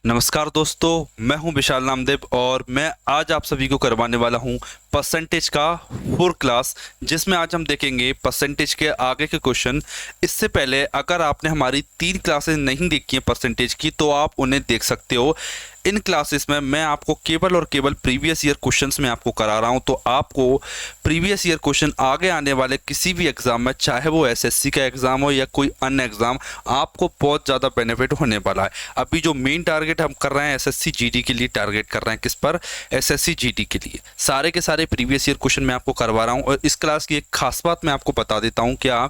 नमस्कार दोस्तों, मैं हूं विशाल नामदेव और मैं आज आप सभी को करवाने वाला हूं परसेंटेज का 4 क्लास, जिसमें आज हम देखेंगे परसेंटेज के आगे के क्वेश्चन। इससे पहले अगर आपने हमारी 3 क्लासेस नहीं देखी हैं परसेंटेज की तो आप उन्हें देख सकते हो। इन क्लासेस में मैं आपको केवल और केवल प्रीवियस ईयर क्वेश्चंस में आपको करा रहा हूं, तो आपको प्रीवियस ईयर क्वेश्चन आगे आने वाले किसी भी एग्जाम में, चाहे वो एसएससी का एग्जाम हो या कोई अन्य एग्जाम, आपको बहुत ज़्यादा बेनिफिट होने वाला है। अभी जो मेन टारगेट हम कर रहे हैं एसएससी जीडी के लिए टारगेट कर रहे हैं, किस पर? एसएससी जीडी के लिए सारे के सारे प्रीवियस ईयर क्वेश्चन मैं आपको करवा रहा हूँ। और इस क्लास की एक खास बात मैं आपको बता देता हूँ, क्या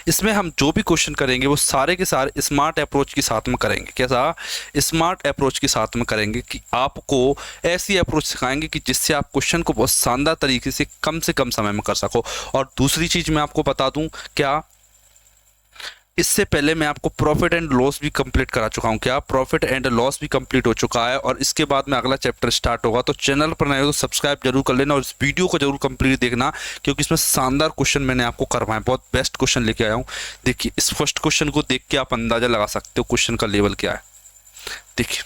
इसमें हम जो भी क्वेश्चन करेंगे वो सारे के सारे स्मार्ट अप्रोच के साथ में करेंगे। कैसा? स्मार्ट अप्रोच के साथ में करेंगे कि आपको ऐसी अप्रोच सिखाएंगे कि जिससे आप क्वेश्चन को बहुत शानदार तरीके से कम समय में कर सको। और दूसरी चीज मैं आपको बता दूं, क्या इससे पहले मैं आपको प्रॉफिट एंड लॉस भी कंप्लीट करा चुका हूं। क्या प्रॉफिट एंड लॉस भी कंप्लीट हो चुका है और इसके बाद में अगला चैप्टर स्टार्ट होगा। तो चैनल पर नए हो तो सब्सक्राइब जरूर कर लेना और इस वीडियो को जरूर कंप्लीट देखना, क्योंकि इसमें शानदार क्वेश्चन मैंने आपको करवाए, बहुत बेस्ट क्वेश्चन लेके आया हूँ। देखिए, इस फर्स्ट क्वेश्चन को देख के आप अंदाजा लगा सकते हो क्वेश्चन का लेवल क्या है। देखिए,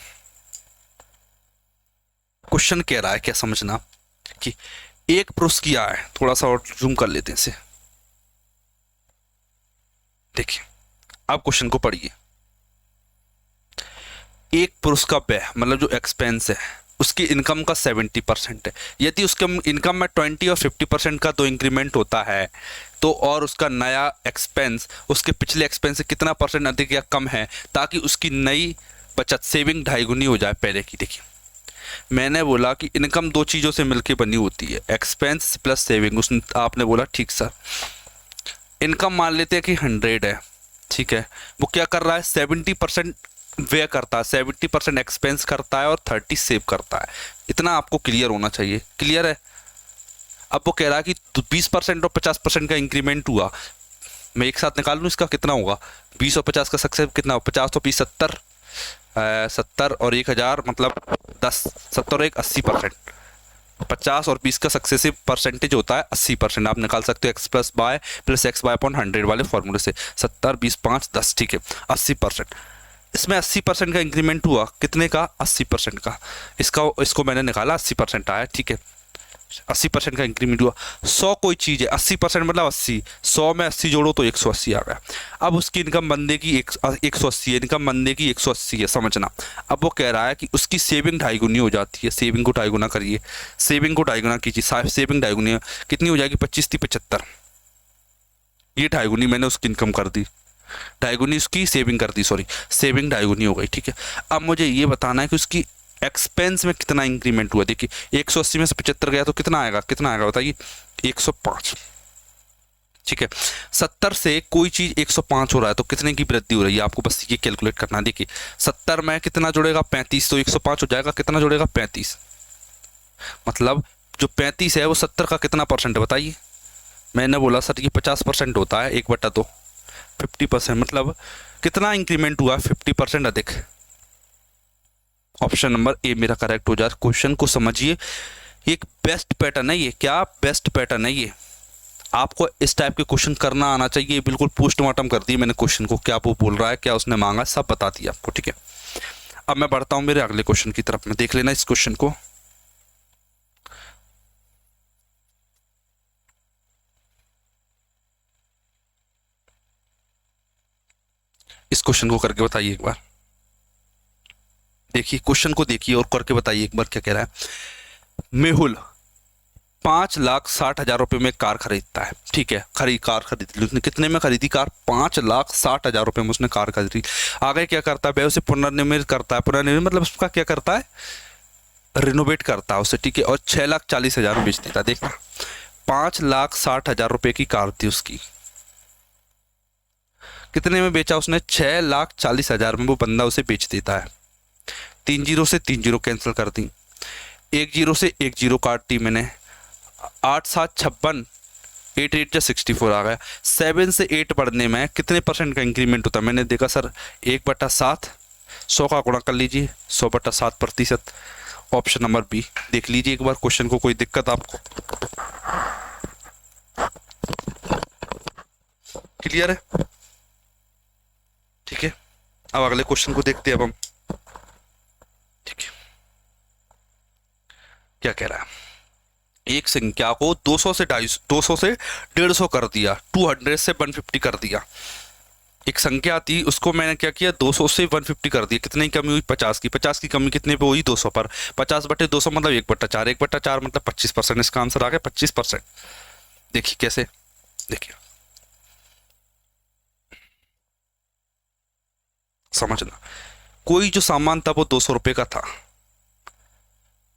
क्वेश्चन कह रहा है, क्या समझना कि एक पुरुष की आय, थोड़ा सा और जूम कर लेते हैं इसे। देखिए, आप क्वेश्चन को पढ़िए। एक पुरुष का व्यय मतलब जो एक्सपेंस है उसकी इनकम का 70% है। यदि उसके इनकम में 20 और 50% का तो इंक्रीमेंट होता है, तो और उसका नया एक्सपेंस उसके पिछले एक्सपेंस से कितना परसेंट अधिक या कम है, ताकि उसकी नई बचत सेविंग 2.5 गुनी हो जाए पहले की। देखिए, मैंने बोला कि इनकम दो चीज़ों से मिलकर बनी होती है, एक्सपेंस प्लस सेविंग। उसने आपने बोला ठीक सर। इनकम मान लेते हैं कि 100 है, ठीक है। वो क्या कर रहा है? 70% व्यय करता है, 70% एक्सपेंस करता है और 30 सेव करता है। इतना आपको क्लियर होना चाहिए। क्लियर है? अब वो कह रहा है कि 20% और 50% का इंक्रीमेंट हुआ। मैं एक साथ निकाल लूँ इसका कितना होगा? 20 और 50 का सक्सेस कितना हो? 50 और 20 70, 70 और 1000 मतलब 10, 70 और 1 80%। 50 और 20 का सक्सेसिव परसेंटेज होता है 80%। आप निकाल सकते हो x plus y plus x y upon 100 वाले फॉर्मूले से। 70 20 5 10, ठीक है, 80%। इसमें 80% का इंक्रीमेंट हुआ, कितने का? 80% का। इसको मैंने निकाला, 80% आया, ठीक है। 80% का इंक्रीमेंट हुआ। 100 कोई चीज़ है, 80% मतलब 80, 100 में 80 जोड़ो तो 180 आ गया। अब उसकी इनकम बंदे की 180 है, इनकम बंदे की 180 है, समझना। अब वो कह रहा है कि उसकी सेविंग 2.5 गुनी हो जाती है। सेविंग को 2.5 गुना करिए, सेविंग को 2.5 गुना कीजिए। सेविंग 2.5 गुनी कितनी हो जाएगी? 25 थी 75, ये 2.5 गुनी मैंने उसकी इनकम कर दी, 2.5 गुनी उसकी सेविंग कर दी, सॉरी, सेविंग 2.5 गुनी हो गई, ठीक है। अब मुझे ये बताना है कि उसकी एक्सपेंस में कितना इंक्रीमेंट हुआ। देखिए, 180 में से 75 गया तो कितना आएगा? कितना आएगा बताइए? 105, ठीक है। 70 से कोई चीज 105 हो रहा है तो कितने की वृद्धि हो रही है, आपको बस ये कैलकुलेट करना है। देखिए, 70 में कितना जुड़ेगा? 35, तो 105 हो जाएगा, कितना जुड़ेगा? 35। मतलब जो 35 है वो 70 का कितना परसेंट है बताइए? मैंने बोला सर ये 50% होता है, 1/2, 50%। मतलब कितना इंक्रीमेंट हुआ? 50% अधिक। ऑप्शन नंबर ए मेरा करेक्ट हो जाए। क्वेश्चन को समझिए, एक बेस्ट पैटर्न है ये। क्या बेस्ट पैटर्न है ये? आपको इस टाइप के क्वेश्चन करना आना चाहिए। बिल्कुल पोस्टमार्टम कर दिए मैंने क्वेश्चन को, क्या वो बोल रहा है, क्या उसने मांगा, सब बता दिया आपको, ठीक है। अब मैं बढ़ता हूं मेरे अगले क्वेश्चन की तरफ में, देख लेना इस क्वेश्चन को। इस क्वेश्चन को करके बताइए एक बार। देखिए, क्वेश्चन को देखिए और करके बताइए एक बार क्या कह रहा है। मेहुल 5,60,000 रुपए में कार खरीदता है, ठीक है। कार खरीदी, उसने कितने में खरीदी कार? 5,60,000 रुपए में उसने कार खरीदी। आगे क्या करता है? वह उसे पुनर्निर्मित करता है। पुनर्निर्मित मतलब उसका क्या करता है? रिनोवेट करता है उसे, ठीक है। और 6,40,000 में बेच देता है। देखना, 5,60,000 रुपए की कार थी उसकी, कितने में बेचा उसने? 6,40,000 में वो बंदा उसे बेच देता है। 3 जीरो से 3 जीरो कैंसिल कर दी, 1 जीरो से 1 जीरो काट दी मैंने। 8 7 56, 8 8 जा 64 आ गया। 7 से 8 बढ़ने में कितने परसेंट का इंक्रीमेंट होता है? मैंने देखा सर 1/7, 100 का गुणा कर लीजिए, 100/7%। Option number B. देख लीजिए एक बार क्वेश्चन को, कोई दिक्कत आपको? क्लियर है? ठीक है, अब अगले क्वेश्चन को देखते हैं अब हम। क्या कह रहा है, एक संख्या को 200 से 250, 200 से 150 कर दिया, 200 से 150 कर दिया। एक संख्या थी उसको मैंने क्या किया, 200 से 150 कर दिया, कितने की कमी हुई, 50 की। 50 की कमी कितने पे हुई, 200 पर। 50/200 मतलब 1/4, 1/4 मतलब 25%। इसका आंसर आ गया 25%। देखिए कैसे, देखिए समझना, कोई जो सामान था वो 200 रुपए का था,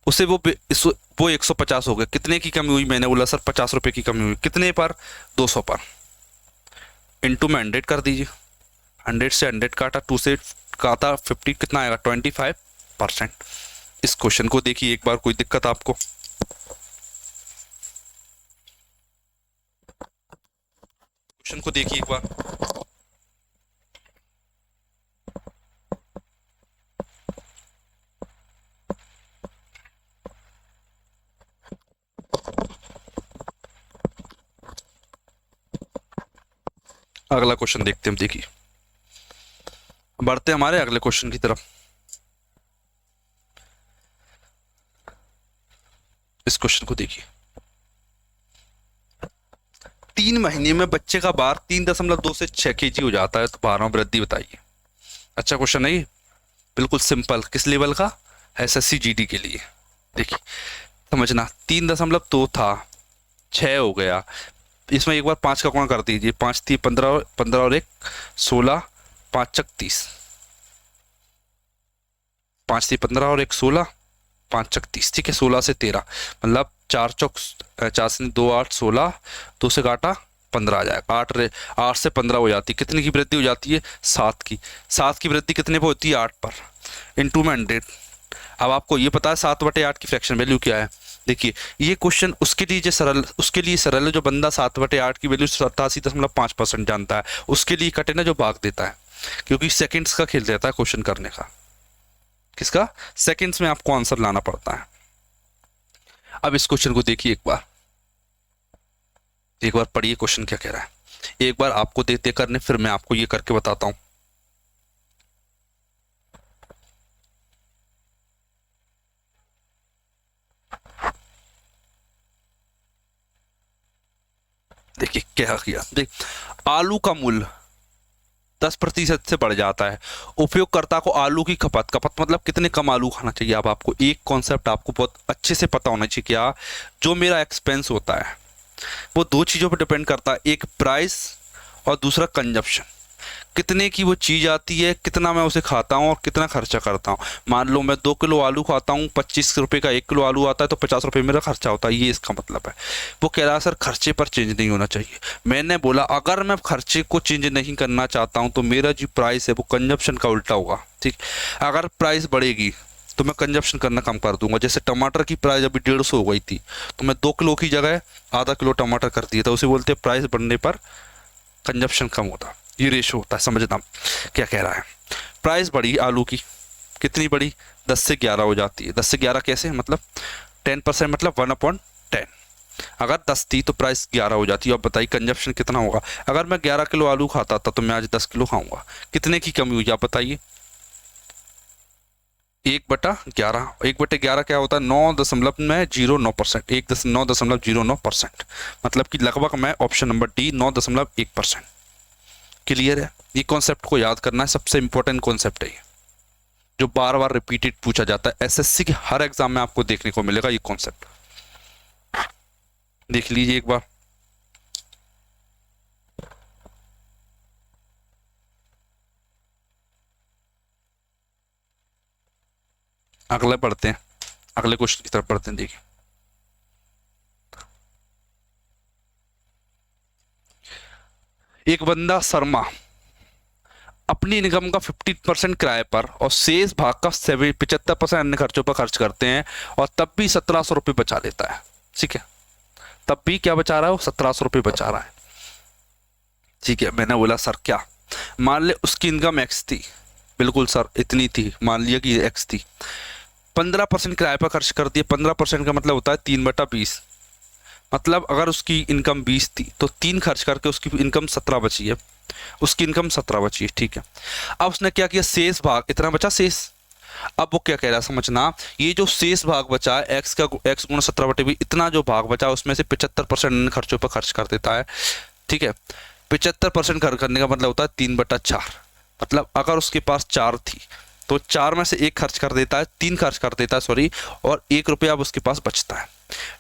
उसे वो 150 हो गया, कितने की कमी हुई, मैंने बोला सर 50 रुपए की कमी हुई, कितने पर, 200 पर। इंटू में 100 कर दीजिए, 100 से 100 काटा, 2 से काटा 50, कितना आएगा, 25%। इस क्वेश्चन को देखिए एक बार, कोई दिक्कत आपको, क्वेश्चन को देखिए एक बार। अगला क्वेश्चन देखते हैं हम, देखिए बढ़ते हमारे अगले क्वेश्चन की तरफ। इस क्वेश्चन को देखिए, 3 महीने में बच्चे का भार 3.2 से 6 केजी हो जाता है, तो भार में वृद्धि बताइए। अच्छा क्वेश्चन है ये, बिल्कुल सिंपल। किस लेवल का, एसएससी जीडी के लिए। देखिए समझना, 3.2 था, 6 हो गया, इसमें एक बार 5 का गुणा कर दीजिए, 5 थी 15, 15 और 1 16, 5 चक 30, 5 थी 15 और 1 16, 5 चक 30, ठीक है। 16 से 13 मतलब 4 चौक 4 से 2 8, 16, 2 से काटा 15 आ जाएगा। 8 से 15 हो जाती है, कितने की वृद्धि हो जाती है, 7 की। 7 की वृद्धि कितने पर होती है, 8 पर। इंटू में 100। अब आपको ये पता है 7/8 की फ्रैक्शन वैल्यू क्या है। देखिए ये क्वेश्चन उसके लिए जो सरल, उसके लिए सरल है जो बंदा 7/8 की वैल्यू 87.5% जानता है, उसके लिए कटे ना जो भाग देता है, क्योंकि सेकंड्स का खेल रहता है क्वेश्चन करने का। किसका, सेकंड्स में आपको आंसर लाना पड़ता है। अब इस क्वेश्चन को देखिए एक बार पढ़िए क्वेश्चन क्या कह रहा है, एक बार आपको देते करने, फिर मैं आपको ये करके बताता हूं। देखिए क्या किया, देख आलू का मूल्य 10% से बढ़ जाता है, उपयोगकर्ता को आलू की खपत, खपत मतलब कितने कम आलू खाना चाहिए। अब आपको एक कॉन्सेप्ट आपको बहुत अच्छे से पता होना चाहिए, क्या, जो मेरा एक्सपेंस होता है वो 2 चीज़ों पर डिपेंड करता है, एक प्राइस और दूसरा कंजप्शन। कितने की वो चीज़ आती है, कितना मैं उसे खाता हूँ और कितना खर्चा करता हूँ। मान लो मैं 2 किलो आलू खाता हूँ, 25 रुपये का 1 किलो आलू आता है, तो 50 रुपये मेरा खर्चा होता है, ये इसका मतलब है। वो कह रहा है सर खर्चे पर चेंज नहीं होना चाहिए। मैंने बोला अगर मैं खर्चे को चेंज नहीं करना चाहता हूँ तो मेरा जो प्राइस है वो कंजप्शन का उल्टा होगा, ठीक। अगर प्राइस बढ़ेगी तो मैं कंजप्शन करना कम कर दूंगा। जैसे टमाटर की प्राइस अभी 150 हो गई थी, तो मैं 2 किलो की जगह आधा किलो टमाटर कर दिया था, उसे बोलते हैं प्राइस बढ़ने पर कंजप्शन कम होता, ये रेशो होता है। समझना क्या कह रहा है, प्राइस बढ़ी आलू की, कितनी बढ़ी, 10 से 11 हो जाती है। 10 से 11 कैसे, मतलब 10%, मतलब 1/10। अगर 10 थी तो प्राइस 11 हो जाती है। अब बताइए कंजप्शन कितना होगा। अगर मैं 11 किलो आलू खाता था तो मैं आज 10 किलो खाऊंगा, कितने की कमी हुई आप बताइए। 1/11, 1/11 क्या होता है, 9.09%, 9.09%, मतलब कि लगभग मैं ऑप्शन नंबर डी 9.1%। क्लियर है, ये कॉन्सेप्ट को याद करना है, सबसे इंपॉर्टेंट कॉन्सेप्ट है ये, जो बार बार रिपीटेड पूछा जाता है। एसएससी के हर एग्जाम में आपको देखने को मिलेगा ये कॉन्सेप्ट, देख लीजिए एक बार। अगले पढ़ते हैं, अगले क्वेश्चन की तरफ पढ़ते हैं। देखिए एक बंदा शर्मा अपनी इनकम का 50% किराए पर और शेष भाग का 75% अन्य खर्चों पर खर्च करते हैं, और तब भी 1700 रुपये बचा लेता है, ठीक है। तब भी क्या बचा रहा है वो, 1700 रुपये बचा रहा है, ठीक है। मैंने बोला सर क्या, मान ले उसकी इनकम एक्स थी, बिल्कुल सर इतनी थी, मान लिया कि एक्स थी, 15% किराए पर खर्च कर दिए। 15% का मतलब होता है 3/20, मतलब अगर उसकी इनकम 20 थी तो 3 खर्च करके उसकी इनकम 17 बची है, उसकी इनकम 17 बची है, ठीक है। अब उसने क्या किया, शेष भाग इतना बचा शेष, अब वो क्या कह रहा है समझना, ये जो शेष भाग बचा है एक्स का, एक्स गुणा 17/20, इतना जो भाग बचा उसमें से 75% खर्चों पर खर्च कर देता है। ठीक है, 75% खर्च करने का मतलब होता है 3/4। मतलब अगर उसके पास 4 थी तो 4 में से 1 खर्च कर देता है, 3 खर्च कर देता है सॉरी, और 1 रुपया अब उसके पास बचता है।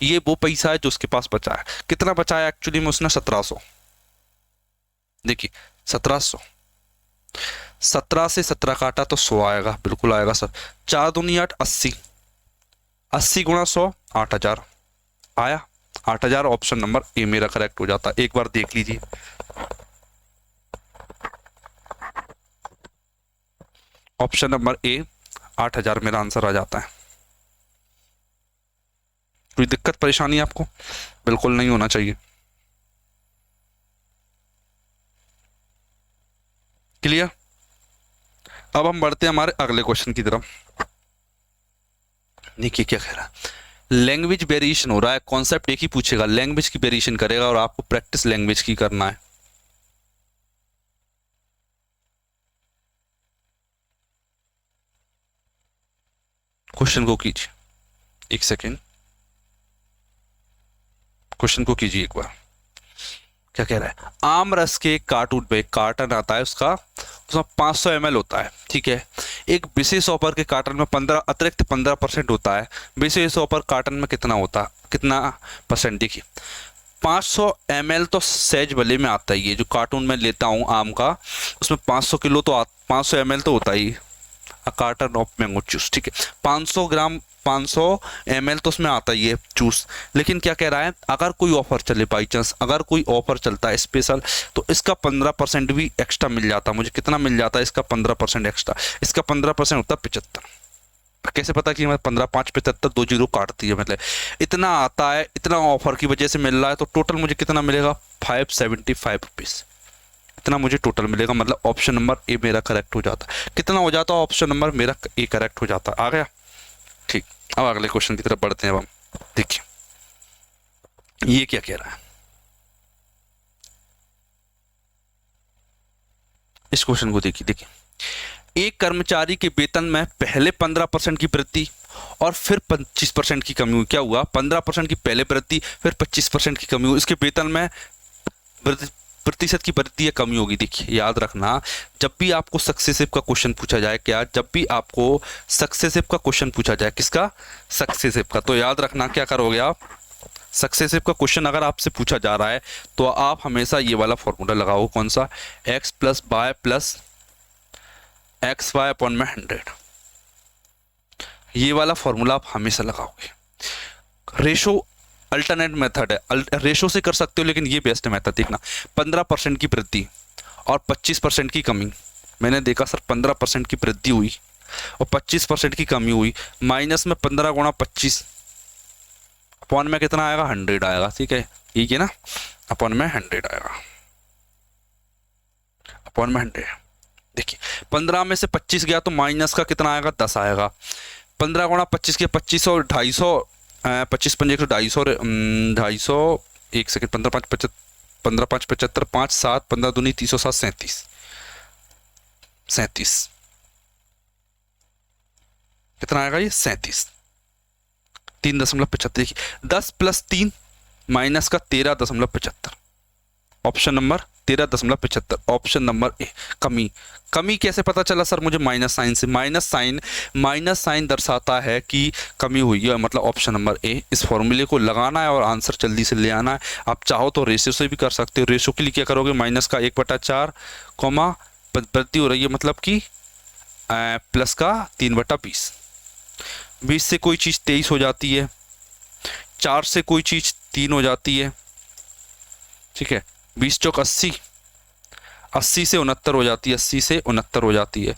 ये वो पैसा है जो उसके पास बचा है। कितना बचा है एक्चुअली में उसने? 1700। देखिए 1700, 17 से 17 काटा तो 100 आएगा, बिल्कुल आएगा सर। 4 दूनी 8, 80, 80 गुणा 100, 8000 आया। 8000 ऑप्शन नंबर ए मेरा करेक्ट हो जाता है। एक बार देख लीजिए, ऑप्शन नंबर ए 8000 मेरा आंसर आ जाता है। कोई दिक्कत परेशानी आपको? बिल्कुल नहीं होना चाहिए। क्लियर? अब हम बढ़ते हैं हमारे अगले क्वेश्चन की तरफ। देखिए क्या कह रहा है, लैंग्वेज वेरिएशन हो रहा है, कॉन्सेप्ट एक ही पूछेगा, लैंग्वेज की वेरिएशन करेगा और आपको प्रैक्टिस लैंग्वेज की करना है। क्वेश्चन को कीजिए, एक सेकेंड, क्वेश्चन को कीजिए एक बार। क्या कह रहा है, आम रस के कार्टून पे कार्टन आता है उसका, उसमें 500 ml होता है। ठीक है, एक विशेष ऑफर के कार्टन में 15 अतिरिक्त 15% होता है। विशेष ऑफर कार्टन में कितना होता, कितना परसेंट? देखिए 500 ml तो सहज भले में आता ही है, जो कार्टून में लेता हूँ आम का उसमें 500 किलो तो 500 ml तो होता ही, कार्टन ऑफ मैंगो जूस। ठीक है, 500 ग्राम 500 ml तो उसमें आता ही है जूस। लेकिन क्या कह रहा है, अगर कोई ऑफर चले, बाई चांस अगर कोई ऑफर चलता है स्पेशल, तो इसका 15% भी एक्स्ट्रा मिल जाता है। मुझे कितना मिल जाता है? इसका 15% एक्स्ट्रा। इसका 15% होता है 75। कैसे पता कि मैं 15 5 75 2 जीरो काटती है, मतलब इतना आता है, इतना ऑफर की वजह से मिल रहा है। तो टोटल मुझे कितना मिलेगा? 575 रुपीज़, इतना मुझे टोटल मिलेगा। मतलब ऑप्शन नंबर ए मेरा करेक्ट हो जाता है। कितना हो जाता है? ऑप्शन नंबर मेरा ए करेक्ट हो जाता है। आ गया? ठीक, अब अगले क्वेश्चन की तरफ बढ़ते हैं। अब हम देखिए ये क्या कह रहा है, इस क्वेश्चन को देखिए। देखिए एक कर्मचारी के वेतन में पहले 15% की वृद्धि और फिर 25% की कमी हुई। क्या हुआ? 15% की पहले वृद्धि, फिर 25% की कमी हुई। इसके वेतन में प्रतिशत की वृद्धि या कमी होगी। देखिए याद रखना, जब भी आपको सक्सेसिव का क्वेश्चन पूछा जाए, क्या जब भी आपको सक्सेसिव का क्वेश्चन पूछा जाए, किसका? सक्सेसिव का, तो याद रखना क्या करोगे आप, सक्सेसिव का क्वेश्चन अगर आपसे पूछा जा रहा है तो आप हमेशा ये वाला फॉर्मूला लगाओ। कौन सा? x plus y plus x y upon में 100, ये वाला फॉर्मूला आप हमेशा लगाओगे। रेशो अल्टरनेट मेथड है, रेशो से कर सकते हो, लेकिन ये बेस्ट मेथड। देखना 15% की वृद्धि और 25% की कमी। मैंने देखा सर 15% की वृद्धि हुई और 25% की कमी हुई, माइनस में 15 गुणा 25 अपॉन में कितना आएगा? 100 आएगा। ठीक है, ठीक है ना, अपॉन में 100 आएगा, अपॉन में 100। देखिए 15 में से 25 गया तो माइनस का कितना आएगा? 10 आएगा। 15 गुणा 25 के 25 और 250, 25 पंजे 250, 250, एक सेकेंड, 15 5 75, 15 5 75, 5 7 15 दूनी 30 7 37, 37 कितना आएगा? ये 37, 3.75। देखिए 10 प्लस 3 माइनस का 13.75, option number 13.75, option number A. कमी, कमी कैसे पता चला सर? मुझे माइनस साइन से, माइनस साइन दर्शाता है कि कमी हुई है, मतलब ऑप्शन नंबर ए। इस फॉर्मूले को लगाना है और आंसर जल्दी से ले आना है। आप चाहो तो रेशियो से भी कर सकते हो। रेशियो के लिए क्या करोगे? माइनस का 1/4 कॉमा वृद्धि हो रही है, मतलब कि प्लस का 3/20। 20 से कोई चीज़ 23 हो जाती है, 4 से कोई चीज़ 3 हो जाती है। ठीक है, 20 चौक 80, 80 से 69 हो जाती है, 80 से 69 हो जाती है,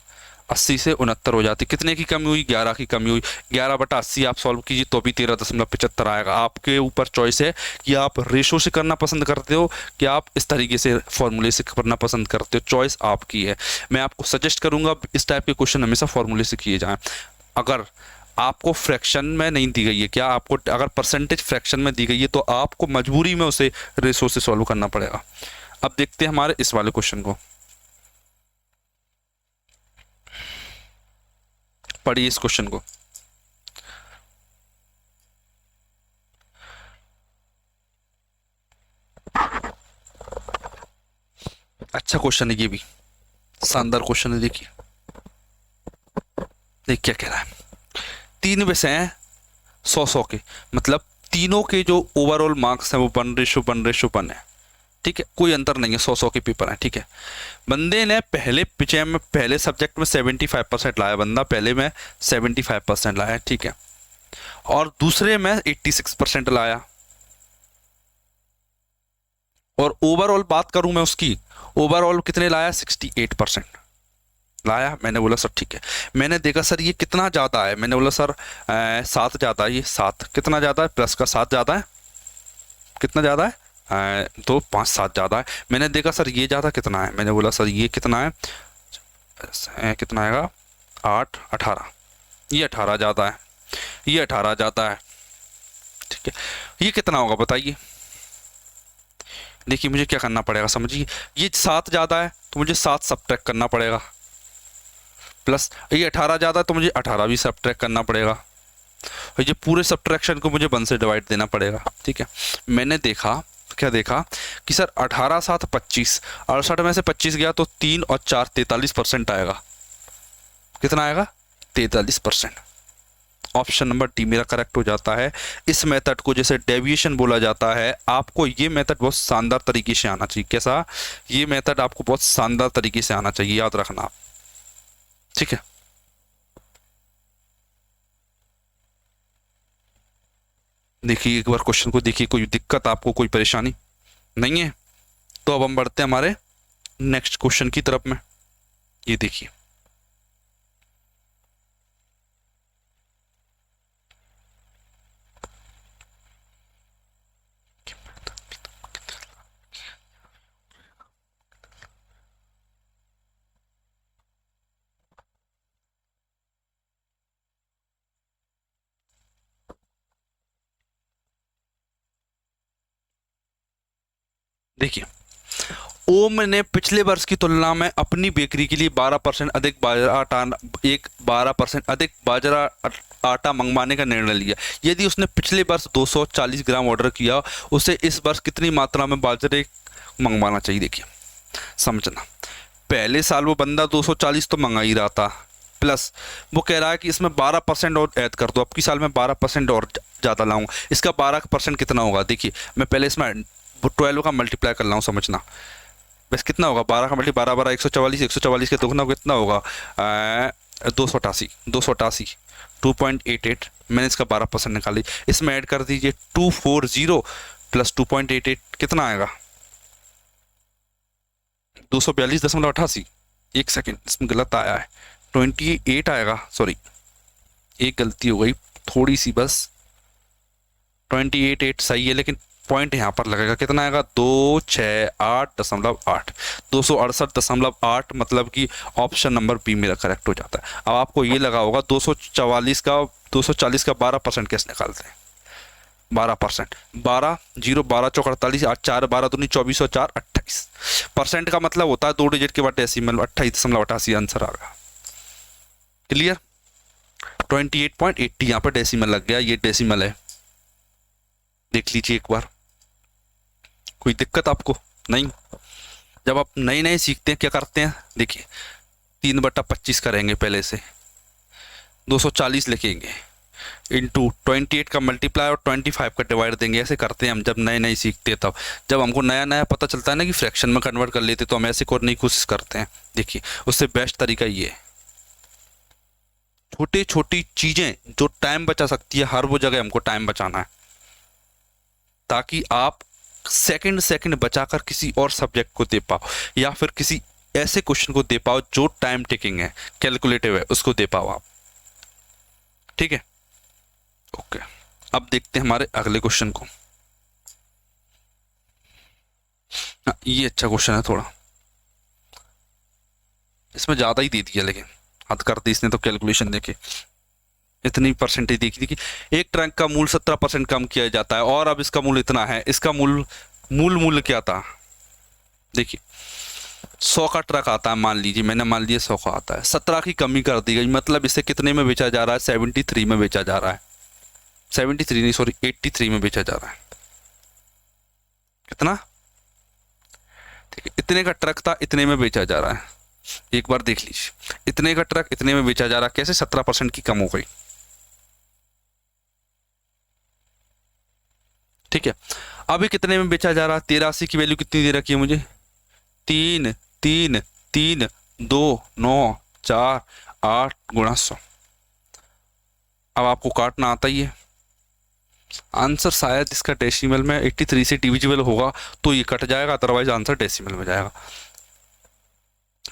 80 से 69 हो जाती है। कितने की कमी हुई? 11 की कमी हुई। 11/80 आप सॉल्व कीजिए तो भी 13.75 आएगा। आपके ऊपर चॉइस है कि आप रेशो से करना पसंद करते हो कि आप इस तरीके से फॉर्मूले से करना पसंद करते हो, चॉइस आपकी है। मैं आपको सजेस्ट करूंगा इस टाइप के क्वेश्चन हमेशा फॉर्मूले से किए जाएं। अगर आपको फ्रैक्शन में नहीं दी गई है, क्या आपको अगर परसेंटेज फ्रैक्शन में दी गई है तो आपको मजबूरी में उसे रेशो से सॉल्व करना पड़ेगा। अब देखते हैं हमारे इस वाले क्वेश्चन को। पढ़िए इस क्वेश्चन को। अच्छा क्वेश्चन है ये भी, शानदार क्वेश्चन है। देखिए देख क्या कह रहा है, तीन विषय हैं 100-100 के, मतलब तीनों के जो ओवरऑल मार्क्स हैं वो 1:1:1 है। ठीक है, कोई अंतर नहीं है, 100-100 के पेपर हैं। ठीक है, बंदे ने पहले विषय में, पहले सब्जेक्ट में 75% लाया बंदा, पहले में 75% लाया। ठीक है, और दूसरे में 86% लाया। और ओवरऑल बात करूं मैं उसकी, ओवरऑल कितने लाया, 68% लाया। मैंने बोला सर ठीक है, मैंने देखा सर ये कितना ज़्यादा है, मैंने बोला सर 7 ज़्यादा है, ये 7 कितना ज़्यादा है, प्लस का 7 ज़्यादा है, कितना ज़्यादा है, तो 5-7 ज़्यादा है। मैंने देखा सर ये ज़्यादा कितना है, मैंने बोला सर ये कितना है, कितना आएगा 8-18, ये 18 ज़्यादा है, ये 18 ज़्यादा है। ठीक है, ये कितना होगा बताइए। देखिए मुझे क्या करना पड़ेगा समझिए, ये 7 ज़्यादा है तो मुझे 7 सब्ट्रैक्ट करना पड़ेगा, प्लस ये 18 ज़्यादा है तो मुझे 18 भी सब्ट्रैक्ट करना पड़ेगा, और ये पूरे सब्ट्रैक्शन को मुझे 1 से डिवाइड देना पड़ेगा। ठीक है, मैंने देखा, क्या देखा कि सर 18-7 25, 68 में से 25 गया तो 3 और 4 43% आएगा। कितना आएगा, 43%। ऑप्शन नंबर डी मेरा करेक्ट हो जाता है। इस मेथड को जैसे डेविएशन बोला जाता है, आपको ये मेथड बहुत शानदार तरीके से आना चाहिए। कैसा, ये मेथड आपको बहुत शानदार तरीके से आना चाहिए, याद रखना आप। ठीक है, देखिए एक बार क्वेश्चन को देखिए, कोई दिक्कत आपको, कोई परेशानी नहीं है। तो अब हम बढ़ते हैं हमारे नेक्स्ट क्वेश्चन की तरफ में। ये देखिए, देखिए ओम ने पिछले वर्ष की तुलना में अपनी बेकरी के लिए 12% अधिक बाजरा आटा, 12% अधिक बाजरा आटा मंगवाने का निर्णय लिया। यदि उसने पिछले वर्ष 240 ग्राम ऑर्डर किया, उसे इस वर्ष कितनी मात्रा में बाजरे मंगवाना चाहिए। देखिए समझना, पहले साल वो बंदा 240 तो मंगा ही रहा था, प्लस वो कह रहा है कि इसमें 12% और ऐड कर दो, अब की साल में 12% और ज़्यादा लाऊंगा। इसका 12% कितना होगा, देखिए मैं पहले इसमें 12 का मल्टीप्लाई कर रहा हूँ, समझना बस कितना होगा, 12 का मल्टी 12 12 144, 144 के दुगना कितना होगा, 288, 288 2.88। मैंने इसका 12% निकाली, इसमें ऐड कर दीजिए 240 प्लस 2.88 कितना आएगा, 242.88। एक सेकेंड, इसमें गलत आया है, 28 आएगा, सॉरी एक गलती हो गई थोड़ी सी बस, 28 सही है, लेकिन पॉइंट यहाँ पर लगेगा, कितना आएगा 268.8, 268.8, मतलब कि ऑप्शन नंबर बी मेरा करेक्ट हो जाता है। अब आपको ये लगा होगा 240 का 12% कैसे निकालते हैं। 12%, 12 0 12 चौक 48, 8 4 12 दूनी 24 और 4 28%। का मतलब होता है 2 डिजिट के बाद डेसिमल, 28.88 आंसर आ गया। क्लियर, 28.80 यहाँ पर डेसिमल लग गया, ये डेसिमल है, देख लीजिए एक बार। कोई दिक्कत आपको नहीं। जब आप नए नए सीखते हैं क्या करते हैं, देखिए 3/25 करेंगे, पहले से 240 लिखेंगे, इंटू 28 का मल्टीप्लाई और 25 का डिवाइड देंगे। ऐसे करते हैं हम जब नए नए सीखते हैं, तब जब हमको नया नया पता चलता है ना कि फ्रैक्शन में कन्वर्ट कर लेते, तो हम ऐसे करने की कोशिश करते हैं। देखिए उससे बेस्ट तरीका ये है, छोटी छोटी चीज़ें जो टाइम बचा सकती है, हर वो जगह हमको टाइम बचाना है, ताकि आप सेकंड सेकंड बचाकर किसी और सब्जेक्ट को दे पाओ, या फिर किसी ऐसे क्वेश्चन को दे पाओ जो टाइम टेकिंग है, कैलकुलेटिव है, उसको दे पाओ आप। ठीक है, ओके। अब देखते हैं हमारे अगले क्वेश्चन को। ये अच्छा क्वेश्चन है थोड़ा, इसमें ज़्यादा ही दे दिया, लेकिन हद कर दी इसने तो कैलकुलेशन देके, इतनी परसेंटेज देखी थी कि एक ट्रंक का मूल्य 17% कम किया जाता है, और अब इसका मूल्य इतना है। इसका मूल्य क्या था, देखिए 100 का ट्रक आता है, मान लीजिए, मैंने मान लिया 100 का आता है, 17 की कमी कर दी गई, मतलब इसे कितने में बेचा जा रहा है? 73 में बेचा जा रहा है। 73 नहीं, सॉरी 83 में बेचा जा रहा है। कितना? ठीक है, इतने का ट्रक था, इतने में बेचा जा रहा है। एक बार देख लीजिए, इतने का ट्रक इतने में बेचा जा रहा है, कैसे? 17% की कम हो गई। ठीक है, अभी कितने में बेचा जा रहा है? 83 की वैल्यू कितनी दे रखी है मुझे? 3 3 3 2 9 4 8 गुणा 100। अब आपको काटना आता ही है। आंसर शायद इसका डेसिमल में 83 से डिविजिबल होगा तो ये कट जाएगा, अदरवाइज आंसर डेसिमल में जाएगा।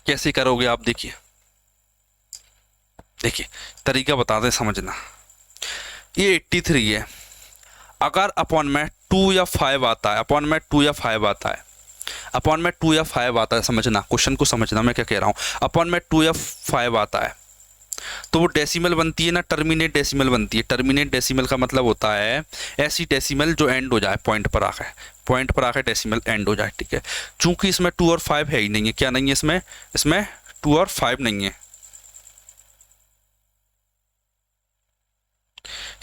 कैसे करोगे आप? देखिए देखिए, तरीका बता दें, समझना। ये 83 है, अगर अपॉन में 2 या 5 आता है, अपॉन में 2 या 5 आता है, अपॉन में 2 या 5 आता है, समझना, क्वेश्चन को समझना मैं क्या कह रहा हूँ। अपॉन में 2 या 5 आता है तो वो डेसिमल बनती है ना, टर्मिनेट डेसिमल बनती है। टर्मिनेट डेसिमल का मतलब होता है ऐसी डेसिमल जो एंड हो जाए पॉइंट पर आकर, पॉइंट पर आकर डेसिमल एंड हो जाए। ठीक है, चूंकि इसमें 2 और 5 है ही नहीं है। क्या नहीं है इसमें? इसमें 2 और 5 नहीं है।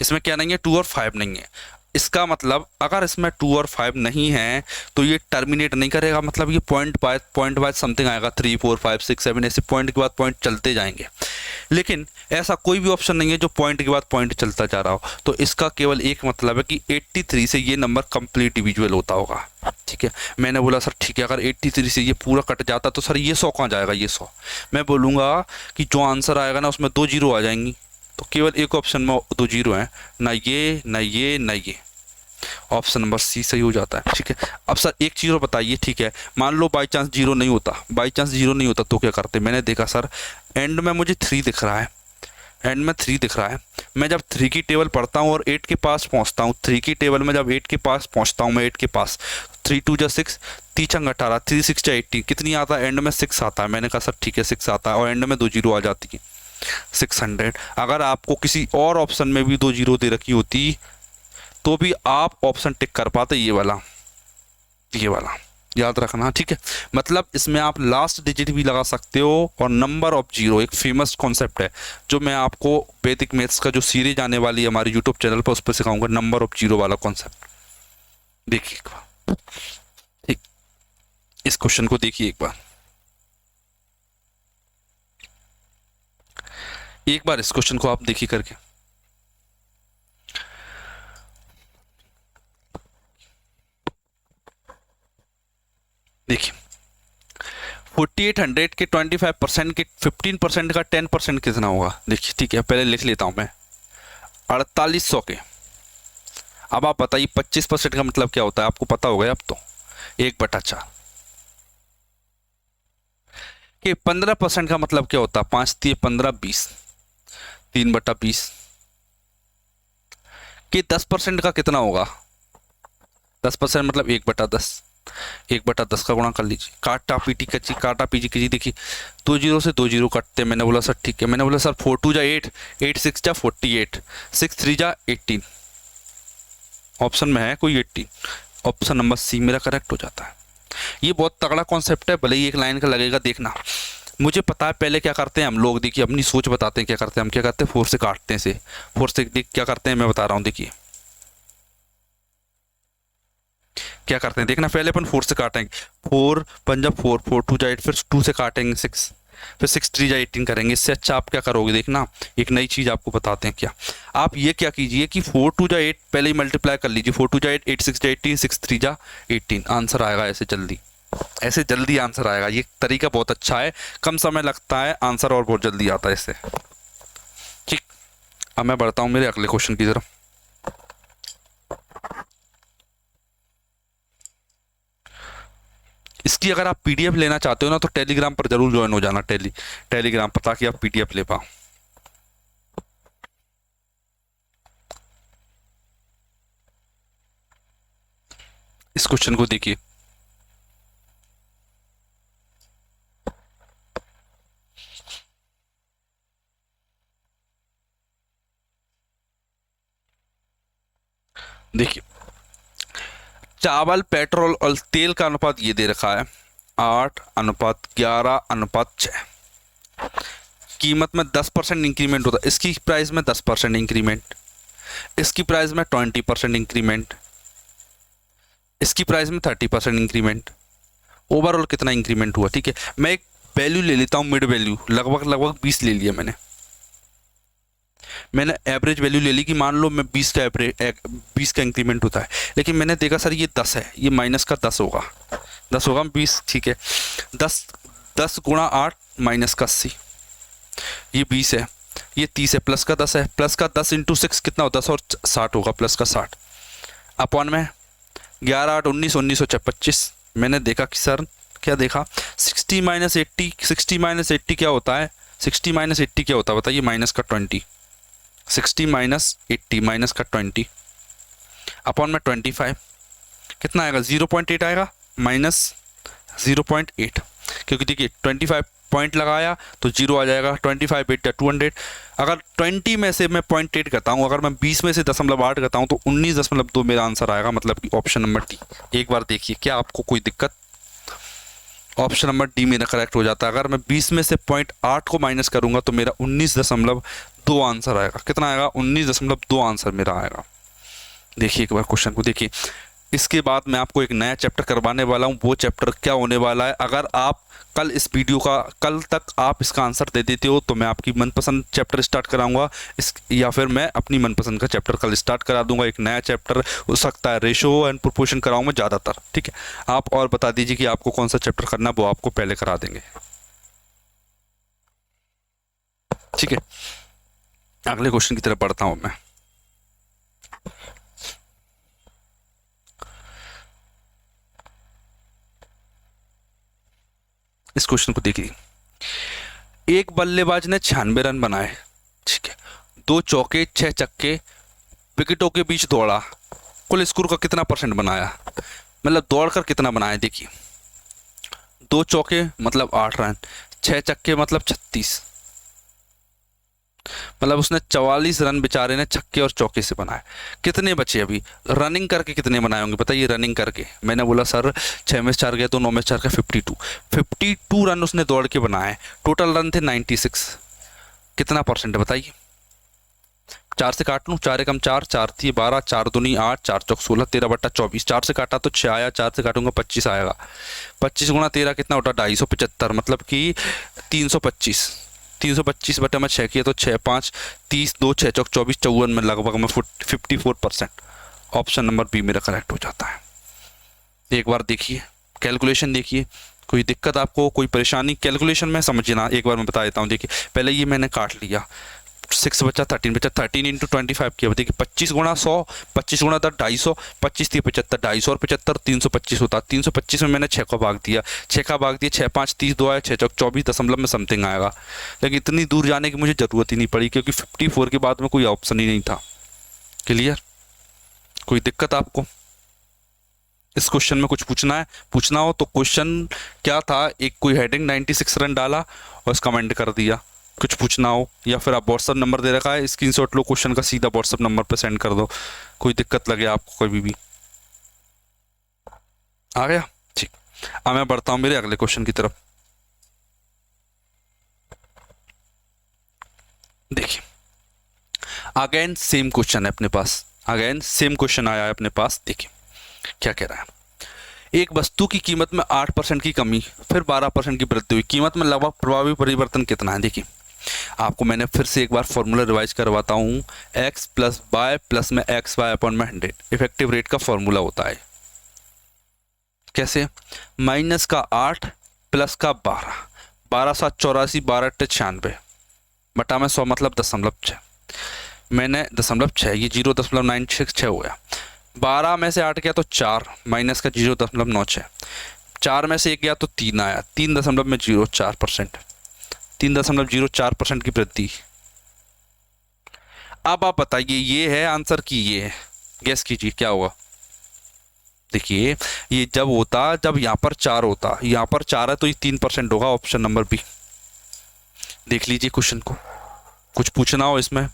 इसमें क्या नहीं है? 2 और 5 नहीं है। इसका मतलब अगर इसमें 2 और 5 नहीं है तो ये टर्मिनेट नहीं करेगा, मतलब ये पॉइंट बाय समथिंग आएगा, 3 4 5 6 7 ऐसे पॉइंट के बाद पॉइंट चलते जाएंगे। लेकिन ऐसा कोई भी ऑप्शन नहीं है जो पॉइंट के बाद पॉइंट चलता जा रहा हो। तो इसका केवल एक मतलब है कि 83 से ये नंबर कंप्लीट डिविजिबल होता होगा। ठीक है, मैंने बोला सर ठीक है, अगर 83 से ये पूरा कट जाता तो सर ये 100 कहाँ जाएगा? ये 100 मैं बोलूँगा कि जो आंसर आएगा ना उसमें 2 जीरो आ जाएंगी। तो केवल एक ऑप्शन में 2 जीरो हैं, ना ये ना ये ना ये। ऑप्शन नंबर सी सही हो जाता है। ठीक है, अब सर एक चीज़ और बताइए। ठीक है, मान लो बाई चांस जीरो नहीं होता, बाई चांस जीरो नहीं होता तो क्या करते? मैंने देखा सर एंड में मुझे 3 दिख रहा है, एंड में 3 दिख रहा है। मैं जब 3 की टेबल पढ़ता हूँ और 8 के पास पहुँचता हूँ, 3 की टेबल में जब 8 के पास पहुँचता हूँ, मैं 8 के पास, 3 2 जा 6, 3 छंग 18, 3 6 जा 18, कितनी आता है? एंड में 6 आता है। मैंने कहा सर ठीक है 6 आता है, और एंड में 2 जीरो आ जाती है, 600। अगर आपको किसी और ऑप्शन में भी 2 जीरो दे रखी होती तो भी आप ऑप्शन टिक कर पाते, ये वाला, ये वाला याद रखना। ठीक है, मतलब इसमें आप लास्ट डिजिट भी लगा सकते हो, और नंबर ऑफ जीरो एक फेमस कॉन्सेप्ट है जो मैं आपको वैदिक मैथ्स का जो सीरीज आने वाली है हमारे यूट्यूब चैनल पर, उस पर सिखाऊंगा, नंबर ऑफ जीरो वाला कॉन्सेप्ट। देखिए एक बार, ठीक, इस क्वेश्चन को देखिए एक बार, एक बार इस क्वेश्चन को आप देखिए करके। देखिए 4800 के 25% के 15% का 10% कितना होगा? देखिए, ठीक है, पहले लिख लेता हूं मैं, 4800 के। अब आप बताइए 25% का मतलब क्या होता है? आपको पता होगा अब तो, 1/4 के 15% का मतलब क्या होता है? 5 3 15 20, 3/20 के 10% का कितना होगा? 10% मतलब 1/10, 1/10 का गुणा कर लीजिए, काटा पीटी कच्ची, काटा पीटी कीजिए। देखिए 2 जीरो से 2 जीरो कटते, मैंने बोला सर ठीक है, मैंने बोला सर 4 2 जा 8, 8 6 जा 48, 6 3 जा 18, ऑप्शन में है कोई 18, ऑप्शन नंबर सी मेरा करेक्ट हो जाता है। ये बहुत तगड़ा कॉन्सेप्ट है, भले ही एक लाइन का लगेगा, देखना। मुझे पता है पहले क्या करते हैं हम लोग, देखिए अपनी सोच बताते हैं क्या करते हैं हम, क्या करते हैं 4 से काटते हैं, से 4 से क्या करते हैं मैं बता रहा हूँ। देखिए क्या करते हैं, देखना, पहले अपन 4 से काटेंगे, 4 पंजा 4, 4 2 जा 8, फिर 2 से काटेंगे 6, फिर 6 3 जा 18 करेंगे। इससे अच्छा आप क्या करोगे, देखना एक नई चीज़ आपको बताते हैं क्या। आप ये क्या कीजिए कि 4 2 जा 8 पहले ही मल्टीप्लाई कर लीजिए, 4 2 जा 8, 8 6 जा 18, 6 3 जा 18, आंसर आएगा ऐसे जल्दी, ऐसे जल्दी आंसर आएगा। ये तरीका बहुत अच्छा है, कम समय लगता है, आंसर और बहुत जल्दी आता है इससे। ठीक, अब मैं बढ़ता हूँ मेरे अगले क्वेश्चन की तरफ। इसकी अगर आप पीडीएफ लेना चाहते हो ना तो टेलीग्राम पर जरूर ज्वाइन हो जाना, टेलीग्राम पर, ताकि आप पीडीएफ ले पाओ। इस क्वेश्चन को देखिए, देखिए चावल पेट्रोल और तेल का अनुपात ये दे रखा है, 8:11:6। कीमत में 10% इंक्रीमेंट होता है, इसकी प्राइस में 10% इंक्रीमेंट, इसकी प्राइस में 20% इंक्रीमेंट, इसकी प्राइस में 30% इंक्रीमेंट। ओवरऑल कितना इंक्रीमेंट हुआ? ठीक है, मैं एक वैल्यू ले लेता हूँ, मिड वैल्यू लगभग 20 ले लिया मैंने एवरेज वैल्यू ले ली कि मान लो मैं 20 का एवरेज 20 का इंक्रीमेंट होता है, लेकिन मैंने देखा सर ये 10 है, ये माइनस का 10 होगा, 10 होगा 20। ठीक है, 10 गुणा 8 माइनस का 80, ये 20 है, ये 30 है, प्लस का 10 है, प्लस का 10 इंटू 6 कितना होता है? 10 और 60 होगा, प्लस का 60 अपॉन में 11 8 19 19 और 25। मैंने देखा कि सर क्या देखा, 60 माइनस 80, 60 माइनस 80 क्या होता है? 60 माइनस 80 क्या होता है बताइए? माइनस का 20। 60 माइनस 80 माइनस का 20 अपॉन में 25 कितना आएगा? 0.8 आएगा, माइनस 0.8, क्योंकि देखिए 25 पॉइंट लगाया तो 0 आ जाएगा। 25 8 या 200। अगर 20 में से मैं 0.8 करता हूँ, अगर मैं 20 में से 0.8 करता हूँ तो 19.2 मेरा आंसर आएगा, मतलब कि ऑप्शन नंबर डी। एक बार देखिए क्या आपको कोई दिक्कत? ऑप्शन नंबर डी मेरा करेक्ट हो जाता है। अगर मैं 20 में से 0.8 को माइनस करूंगा तो मेरा 19.2 आंसर आएगा। कितना आएगा? 19.2 आंसर मेरा आएगा। देखिए एक बार क्वेश्चन को देखिए। इसके बाद मैं आपको एक नया चैप्टर करवाने वाला हूँ। वो चैप्टर क्या होने वाला है, अगर आप कल इस वीडियो का कल तक आप इसका आंसर दे देते हो तो मैं आपकी मनपसंद चैप्टर स्टार्ट कराऊंगा या फिर मैं अपनी मनपसंद का चैप्टर कल स्टार्ट करा दूंगा। एक नया चैप्टर हो सकता है, रेशो एंड प्रोपोर्शन कराऊंगा ज़्यादातर। ठीक है, आप और बता दीजिए कि आपको कौन सा चैप्टर करना, वो आपको पहले करा देंगे। ठीक है, अगले क्वेश्चन की तरफ बढ़ता हूँ मैं। इस क्वेश्चन को देखिए। एक बल्लेबाज ने 96 रन बनाए, ठीक है, 2 चौके 6 छक्के विकेटों के बीच दौड़ा, कुल स्कोर का कितना परसेंट बनाया? मतलब दौड़कर कितना बनाया? देखिए 2 चौके मतलब 8 रन, 6 छक्के मतलब 36, मतलब उसने 44 रन बेचारे ने छक्के और चौके से बनाए। कितने बचे अभी? रनिंग करके कितने बनाए होंगे बताइए? रनिंग करके मैंने बोला सर 6 में 4 गए तो 9 में 4 का 52 रन उसने दौड़ के बनाए। टोटल रन थे 96। कितना परसेंट है बताइए? 4 से काट लूँ, 4 एकम 4, 4 थी 12, 4 दूनी 8, 4 चौक 16, 13/24। 4 से काटा तो 6 आया, 4 से काटूंगा 25 आएगा। 25 गुणा 13 कितना होता? 250, मतलब कि 325। 325 बटा में 6 किया तो 6 5 30, 2 6 चौक 24, 54 में लगभग में 54%। ऑप्शन नंबर बी मेरा करेक्ट हो जाता है। एक बार देखिए कैलकुलेशन, देखिए कोई दिक्कत आपको, कोई परेशानी कैलकुलेशन में समझना? एक बार मैं बता देता हूँ। देखिए पहले ये मैंने काट लिया, 6 बचा 13 बचा, 13 इंटू 25 किया। देखिए 25 गुणा 100, 25 गुणा 10 250, 25 3 75, 250 और 75 325 होता। 325 में मैंने 6 को भाग दिया, 6 का भाग दिया, 6 5 30, 2 आया, 6 चौक 24 दशमलव में समथिंग आएगा। लेकिन इतनी दूर जाने की मुझे ज़रूरत ही नहीं पड़ी क्योंकि 54 के बाद में कोई ऑप्शन ही नहीं था। क्लियर? कोई दिक्कत आपको इस क्वेश्चन में? कुछ पूछना हो तो क्वेश्चन क्या था, एक कोई हेडिंग 96 रन डाला और उसका कमेंट कर दिया। कुछ पूछना हो या फिर आप व्हाट्सअप नंबर दे रखा है, स्क्रीनशॉट लो क्वेश्चन का, सीधा व्हाट्सअप नंबर पे सेंड कर दो। कोई दिक्कत लगे आपको कभी भी। आ गया? ठीक, अब मैं बढ़ता हूं मेरे अगले क्वेश्चन की तरफ। देखिए अगेन सेम क्वेश्चन है अपने पास, अगेन सेम क्वेश्चन आया है अपने पास। देखिए क्या कह रहा है। एक वस्तु की कीमत में 8% की कमी फिर 12% की वृद्धि हुई, कीमत में लगभग प्रभावी परिवर्तन कितना है? देखिए आपको मैंने फिर से एक बार फॉर्मूला रिवाइज करवाता हूँ। x प्लस वाई प्लस में एक्स वाई अपॉन में 100 इफेक्टिव रेट का फॉर्मूला होता है। कैसे? माइनस का 8 प्लस का 12, 12 7 84, 12 8 96 बटा में 100 मतलब 0.6। मैंने 0.6, ये 0.966 हो गया। 12 में से 8 गया तो 4 माइनस का 0.96, 4 में से 1 गया तो 3 आया, 3.04%, 3.04% की वृद्धि। अब आप बताइए ये है आंसर की ये है, गेस कीजिए क्या होगा। देखिए ये जब होता, जब यहाँ पर 4 होता, यहाँ पर 4 है तो ये 3% होगा। Option number B. देख लीजिए क्वेश्चन को, कुछ पूछना हो इसमें,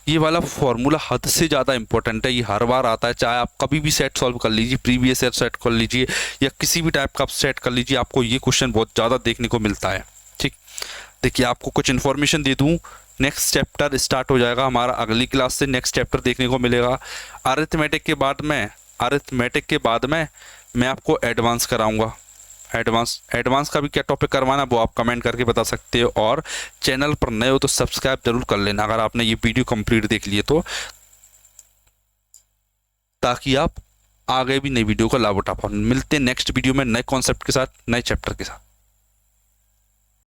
ये वाला फॉर्मूला हद से ज़्यादा इंपॉर्टेंट है, ये हर बार आता है, चाहे आप कभी भी सेट सॉल्व कर लीजिए, प्रीवियस ईयर सेट कर लीजिए या किसी भी टाइप का आप सेट कर लीजिए, आपको ये क्वेश्चन बहुत ज़्यादा देखने को मिलता है। ठीक, देखिए आपको कुछ इन्फॉर्मेशन दे दूँ, नेक्स्ट चैप्टर स्टार्ट हो जाएगा हमारा अगली क्लास से, नेक्स्ट चैप्टर देखने को मिलेगा। अरिथमेटिक के बाद में मैं आपको एडवांस कराऊंगा। एडवांस का भी क्या टॉपिक करवाना वो आप कमेंट करके बता सकते हो, और चैनल पर नए हो तो सब्सक्राइब जरूर कर लेना अगर आपने ये वीडियो कंप्लीट देख लिए तो, ताकि आप आगे भी नई वीडियो का लाभ उठा पाओ। मिलते हैं नेक्स्ट वीडियो में नए कॉन्सेप्ट के साथ, नए चैप्टर के साथ।